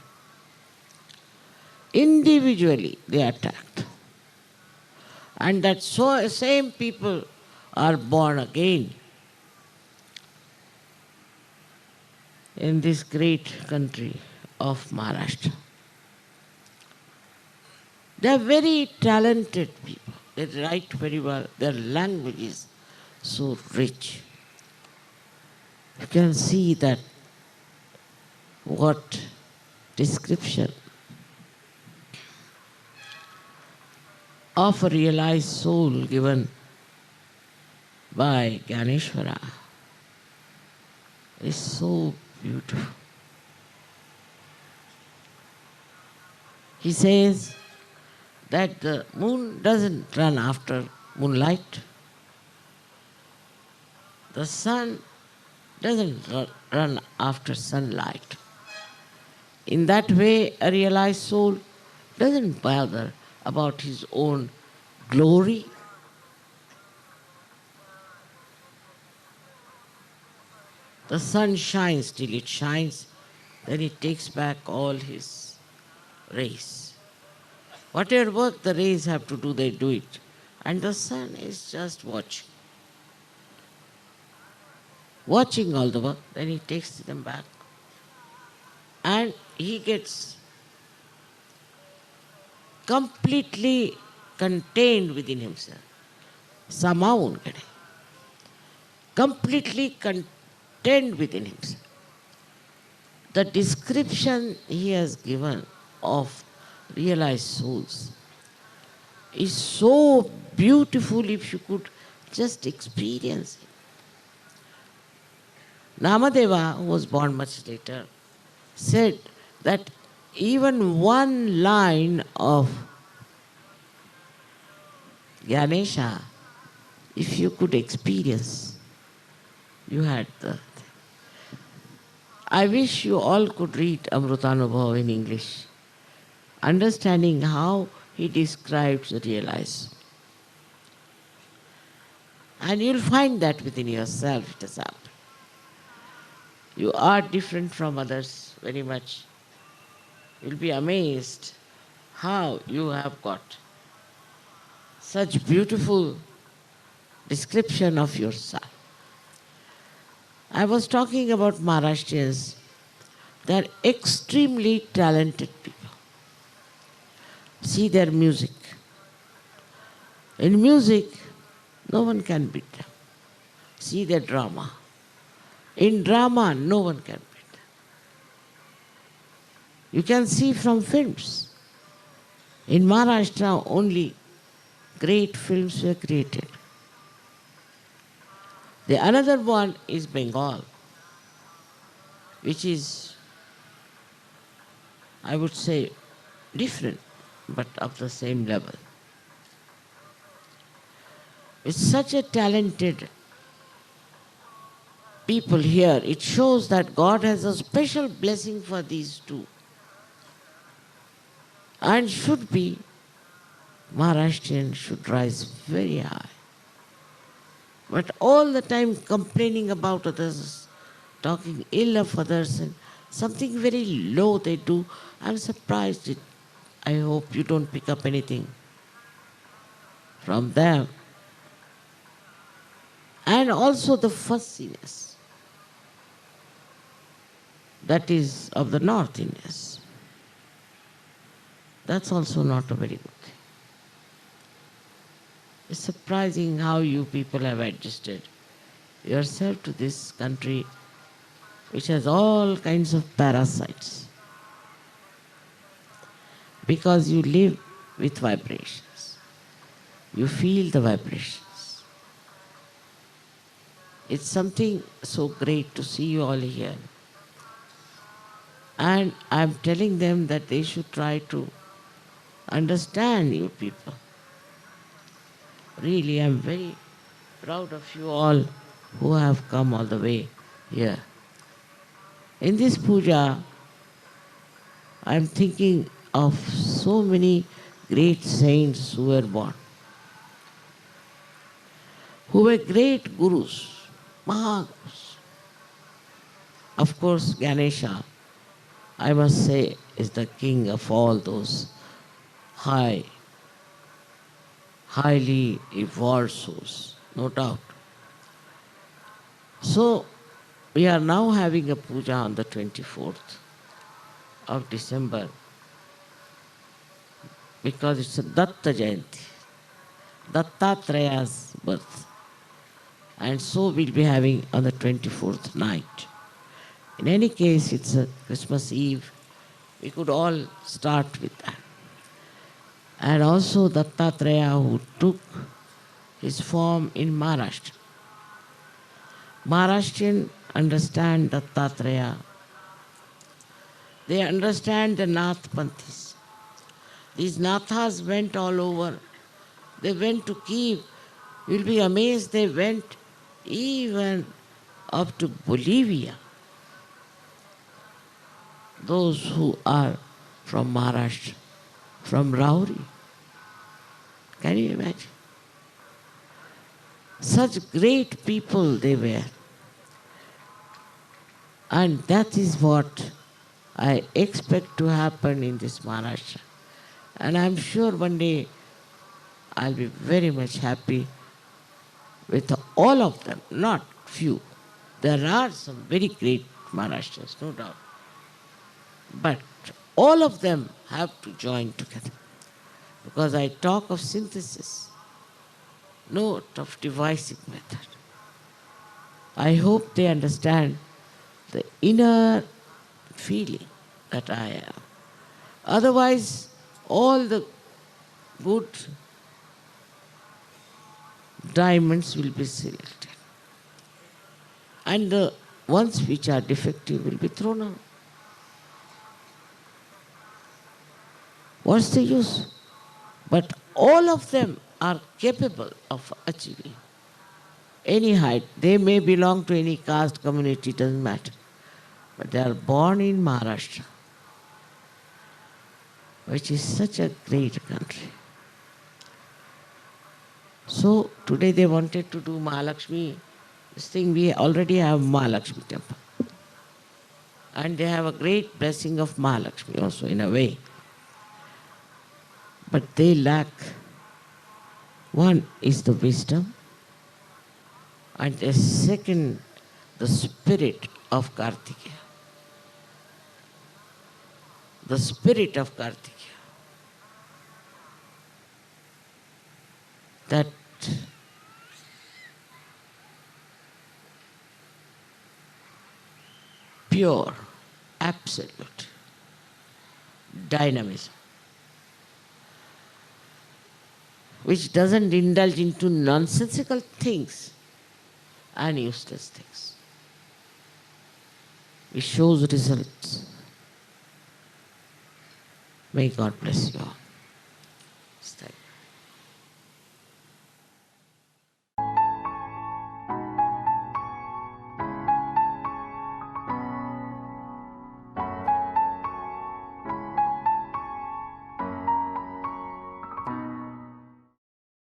Individually they attacked. And that same people are born again in this great country of Maharashtra. They are very talented people. They write very well. Their language is so rich. You can see that what description of a realized soul given by Ganeshwara is so beautiful. He says that the moon doesn't run after moonlight. The sun doesn't run after sunlight. In that way, a realized soul doesn't bother about his own glory. The sun shines till it shines, then it takes back all his rays. Whatever work the rays have to do, they do it. And the sun is just watching all the work, then he takes them back. And he gets completely contained within himself. Samaun kade. Completely contained within himself. The description he has given of realized souls is so beautiful if you could just experience it. Namadeva, who was born much later, said that even one line of Ganesha, if you could experience, you had the... I wish you all could read Amrutanubhav in English, understanding how he describes the realized. And you'll find that within yourself it has happened. You are different from others very much. You'll be amazed how you have got such beautiful description of yourself. I was talking about Maharashtrians. They're extremely talented people. See their music. In music, no one can beat them. See their drama. In drama, no one can beat them. You can see from films. In Maharashtra, only great films were created. The another one is Bengal, which is, I would say, different, but of the same level. It's such a talented people here. It shows that God has a special blessing for these two. And should be, Maharashtrian should rise very high. But all the time complaining about others, talking ill of others, and something very low they do. I'm surprised. I hope you don't pick up anything from them. And also the fussiness that is of the North Indians. That's also not a very good thing. It's surprising how you people have adjusted yourself to this country which has all kinds of parasites. Because you live with vibrations. You feel the vibrations. It's something so great to see you all here. And I'm telling them that they should try to understand you people. Really, I'm very proud of you all who have come all the way here. In this puja, I'm thinking of so many great saints who were born, who were great gurus, Mahagurus. Of course, Ganesha, I must say, is the king of all those highly evolved souls, no doubt. So, we are now having a puja on the 24th of December because it's a Datta Jayanti, Dattatreya's birth. And so we'll be having on the 24th night. In any case, it's a Christmas Eve. We could all start with that. And also Dattatreya, who took his form in Maharashtra. Maharashtrians understand Dattatreya. They understand the Nath Panthis. These Nathas went all over. They went to Kiev. You'll be amazed, they went even up to Bolivia. Those who are from Maharashtra, from Rauri. Can you imagine? Such great people they were. And that is what I expect to happen in this Maharashtra. And I'm sure one day I'll be very much happy with all of them, not few. There are some very great Maharashtrians, no doubt. But all of them have to join together. Because I talk of synthesis, not of devising method. I hope they understand the inner feeling that I am. Otherwise, all the good diamonds will be selected. And the ones which are defective will be thrown out. What's the use? But all of them are capable of achieving any height. They may belong to any caste, community, doesn't matter. But they are born in Maharashtra, which is such a great country. So today they wanted to do Mahalakshmi. This thing, we already have Mahalakshmi temple. And they have a great blessing of Mahalakshmi also in a way. But they lack, one is the wisdom, and the second, the spirit of Kartikeya. The spirit of Kartikeya. That pure, absolute dynamism, which doesn't indulge into nonsensical things and useless things. It shows results. May God bless you all. Thank you.